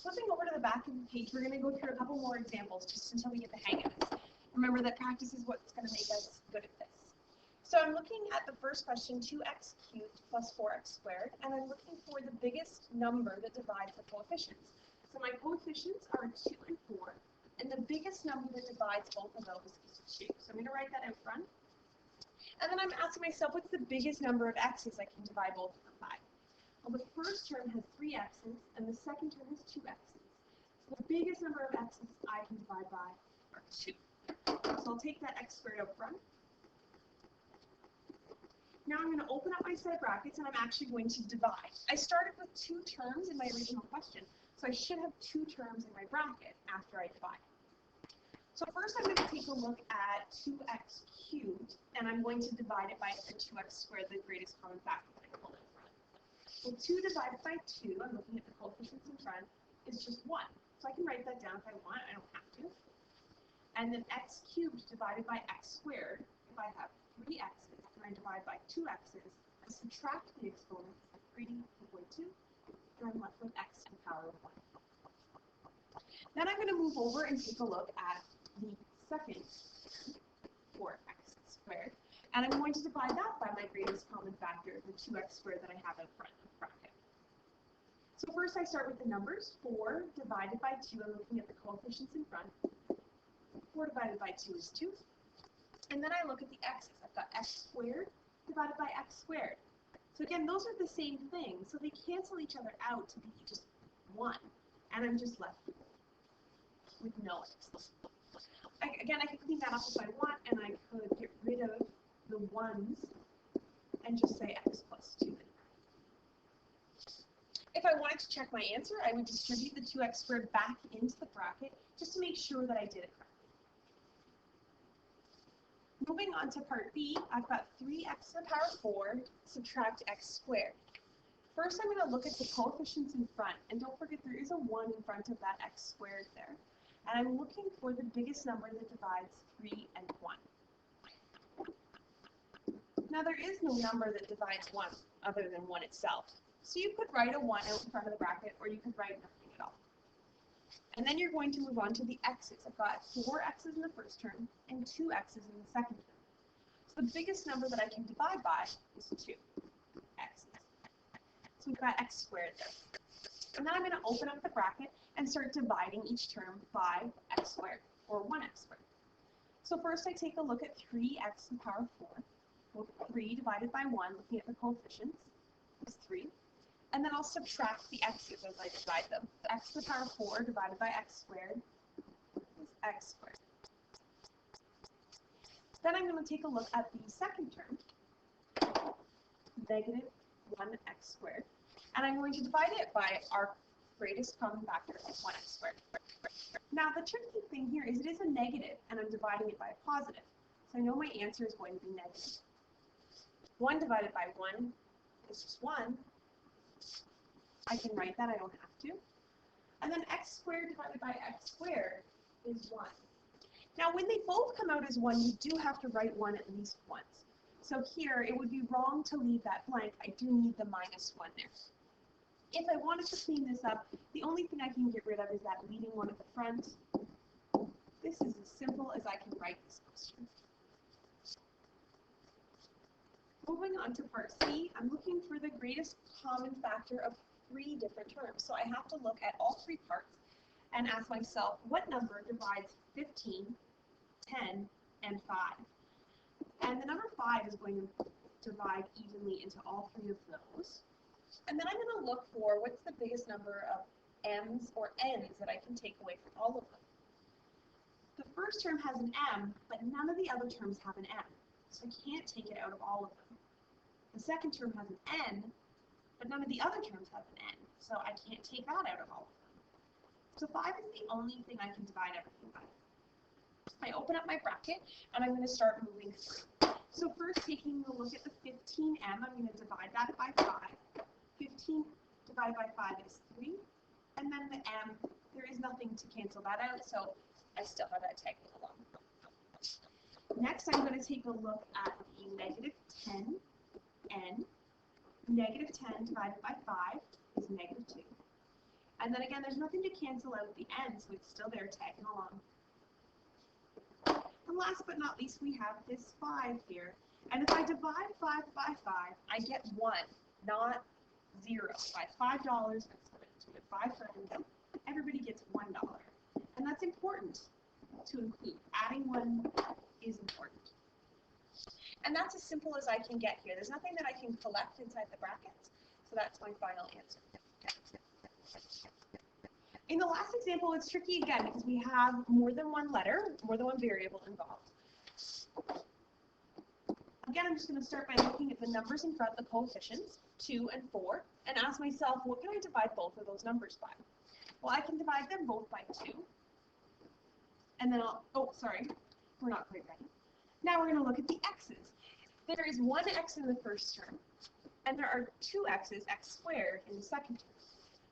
flipping over to the back of the page, we're going to go through a couple more examples just until we get the hang of this. Remember that practice is what's going to make us good at this. So I'm looking at the first question, 2x cubed plus 4x squared, and I'm looking for the biggest number that divides the coefficients. So my coefficients are 2 and 4, and the biggest number that divides both of those is 2. So I'm going to write that out front. And then I'm asking myself, what's the biggest number of x's I can divide both of them by? Well, the first term has 3 x's, and the second term has 2 x's. So the biggest number of x's I can divide by are 2. So I'll take that x squared out front. Now I'm going to open up my side brackets, and I'm actually going to divide. I started with 2 terms in my original question, so I should have 2 terms in my bracket after I divide. So first I'm going to take a look at 2x cubed, and I'm going to divide it by the 2x squared, the greatest common factor that I pulled in front. Well, 2 divided by 2, I'm looking at the coefficients in front, is just 1. So I can write that down if I want, I don't have to. And then x cubed divided by x squared, if I have 3 x's, and I divide by 2 x's, I subtract the exponents, 3 equal to 2, and I'm left with x to the power of 1. Then I'm going to move over and take a look at the second 4x squared, and I'm going to divide that by my greatest common factor, the 2x squared that I have in front of the bracket. So first I start with the numbers. 4 divided by 2, I'm looking at the coefficients in front. 4 divided by 2 is 2. And then I look at the x's. I've got x squared divided by x squared. So again, those are the same thing, so they cancel each other out to be just 1. And I'm just left with no x. Again, I could clean that up if I want, and I could get rid of the 1's and just say x plus 2. If I wanted to check my answer, I would distribute the 2x squared back into the bracket just to make sure that I did it correctly. Moving on to part B, I've got 3x to the power 4, subtract x squared. First, I'm going to look at the coefficients in front, and don't forget there is a 1 in front of that x squared there. And I'm looking for the biggest number that divides 3 and 1. Now, there is no number that divides 1 other than 1 itself. So you could write a 1 out in front of the bracket, or you could write nothing at all. And then you're going to move on to the x's. I've got 4 x's in the first term and 2 x's in the second term. So the biggest number that I can divide by is 2 x's. So we've got x squared there. And then I'm going to open up the bracket and start dividing each term by x squared, or 1x squared. So first I take a look at 3x to the power 4. Well, 3 divided by 1, looking at the coefficients, is 3. And then I'll subtract the x's as I divide them. So x to the power 4 divided by x squared is x squared. Then I'm going to take a look at the second term, negative 1x squared. And I'm going to divide it by our greatest common factor of 1x squared. Now the tricky thing here is it is a negative, and I'm dividing it by a positive. So I know my answer is going to be negative. 1 divided by 1 is just 1. I can write that, I don't have to. And then x squared divided by x squared is 1. Now when they both come out as 1, you do have to write 1 at least once. So here, it would be wrong to leave that blank. I do need the minus 1 there. If I wanted to clean this up, the only thing I can get rid of is that leading 1 at the front. This is as simple as I can write this question. Moving on to part C, I'm looking for the greatest common factor of 3 different terms. So I have to look at all 3 parts and ask myself, what number divides 15, 10, and 5? And the number 5 is going to divide evenly into all 3 of those. And then I'm going to look for what's the biggest number of m's or n's that I can take away from all of them. The first term has an m, but none of the other terms have an m. So I can't take it out of all of them. The second term has an n, but none of the other terms have an n. So I can't take that out of all of them. So 5 is the only thing I can divide everything by. I open up my bracket, and I'm going to start moving through. So first, taking a look at the 15m, I'm going to divide that by 5. 15 divided by 5 is 3. And then the m, there is nothing to cancel that out, so I still have that tagging along. Next, I'm going to take a look at the negative 10n. Negative 10 divided by 5 is negative 2. And then again, there's nothing to cancel out the end, so it's still there tagging along. And last but not least, we have this 5 here. And if I divide 5 by 5, I get 1, not 0. By $5, that's split into 5 friends, everybody gets $1. And that's important to include. Adding 1 is important. And that's as simple as I can get here. There's nothing that I can collect inside the brackets, so that's my final answer. In the last example, it's tricky again because we have more than one letter, more than one variable involved. Again, I'm just going to start by looking at the numbers in front, the coefficients, 2 and 4, and ask myself, what can I divide both of those numbers by? Well, I can divide them both by 2. And then we're not quite ready. Now we're going to look at the x's. There is 1 x in the first term, and there are 2 x's, x squared, in the second term.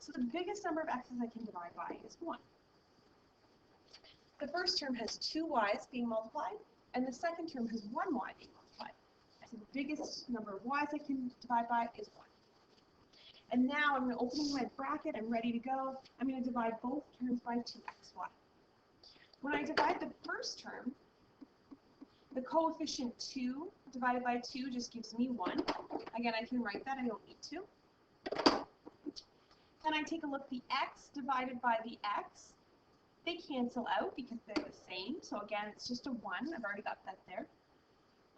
So the biggest number of x's I can divide by is 1. The first term has 2 y's being multiplied, and the second term has 1 y being multiplied. So the biggest number of y's I can divide by is 1. And now I'm going to open my bracket. I'm ready to go. I'm going to divide both terms by 2xy. When I divide the first term, the coefficient 2 divided by 2 just gives me 1. Again, I can write that. I don't need to. Then I take a look at the x divided by the x. They cancel out because they're the same. So again, it's just a 1. I've already got that there.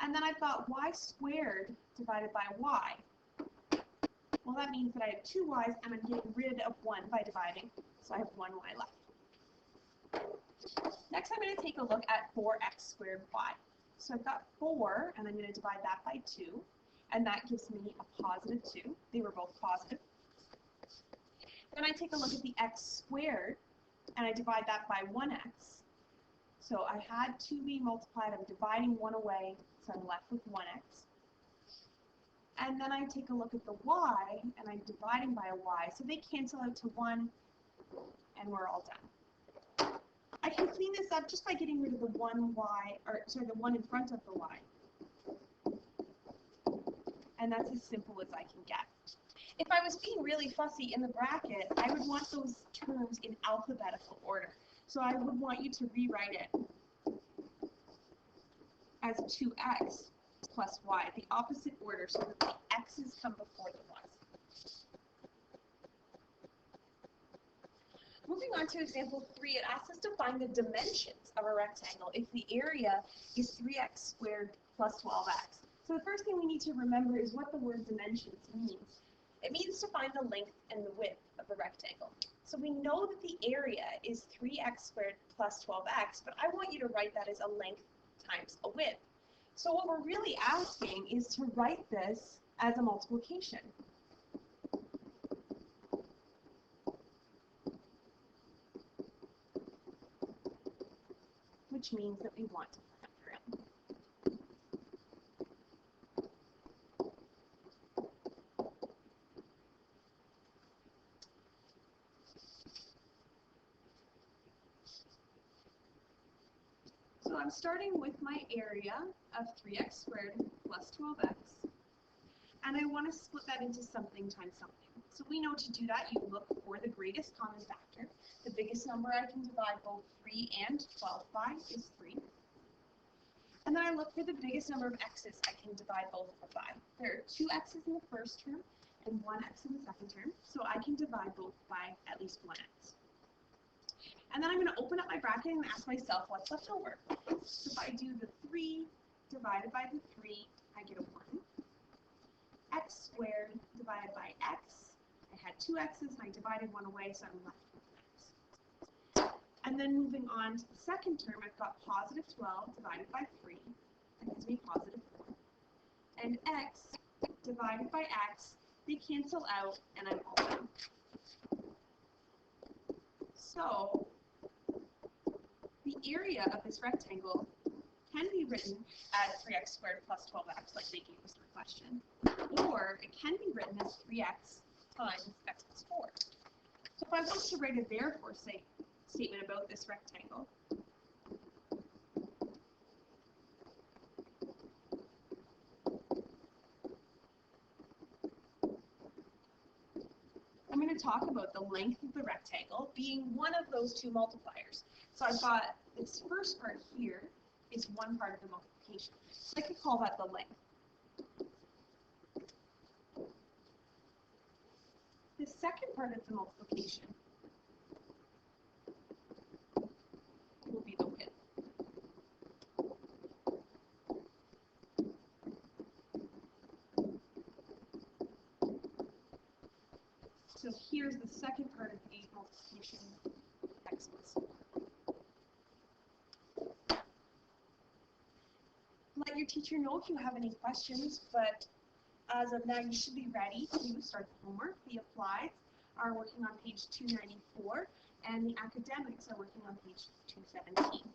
And then I've got y squared divided by y. Well, that means that I have 2 y's, and I'm getting rid of 1 by dividing. So I have 1 y left. Next, I'm going to take a look at 4x squared y. So I've got 4, and I'm going to divide that by 2. And that gives me a positive 2. They were both positive. Then I take a look at the x squared, and I divide that by 1x. So I had 2 being multiplied. I'm dividing 1 away, so I'm left with 1x. And then I take a look at the y, and I'm dividing by a y. So they cancel out to 1, and we're all done. I can clean this up just by getting rid of the the 1 in front of the y. And that's as simple as I can get. If I was being really fussy in the bracket, I would want those terms in alphabetical order. So I would want you to rewrite it as 2x plus y, the opposite order, so that the x's come before the y's. Moving on to example 3, it asks us to find the dimensions of a rectangle if the area is 3x squared plus 12x. So the first thing we need to remember is what the word dimensions means. It means to find the length and the width of a rectangle. So we know that the area is 3x squared plus 12x, but I want you to write that as a length times a width. So what we're really asking is to write this as a multiplication. Which means that we want to factor in. So I'm starting with my area of 3x squared plus 12x, and I want to split that into something times something. So we know to do that, you look for the greatest common factor. The biggest number I can divide both 3 and 12 by is 3. And then I look for the biggest number of x's I can divide both by. There are 2 x's in the first term and 1 x in the second term, so I can divide both by at least 1 x. And then I'm going to open up my bracket and ask myself what's left over. So if I do the 3 divided by the 3, I get a 1. X squared divided by x, I had 2 x's and I divided 1 away, so I'm left with an x. And then moving on to the second term, I've got positive 12 divided by 3, that gives me positive 4. And x divided by x, they cancel out, and I'm all done. So the area of this rectangle can be written as 3x squared plus 12x, like they gave us in the question, or it can be written as 3x times x plus 4. So if I want to write a therefore statement about this rectangle, I'm going to to talk about the length of the rectangle being one of those two multipliers. So I thought this first part here is one part of the multiplication. So I could call that the length. The second part of the multiplication will be the width. So here's the second part of the multiplication, x plus 4. Let your teacher know if you have any questions, but as of now, you should be ready to start the homework. The applieds are working on page 294, and the academics are working on page 217.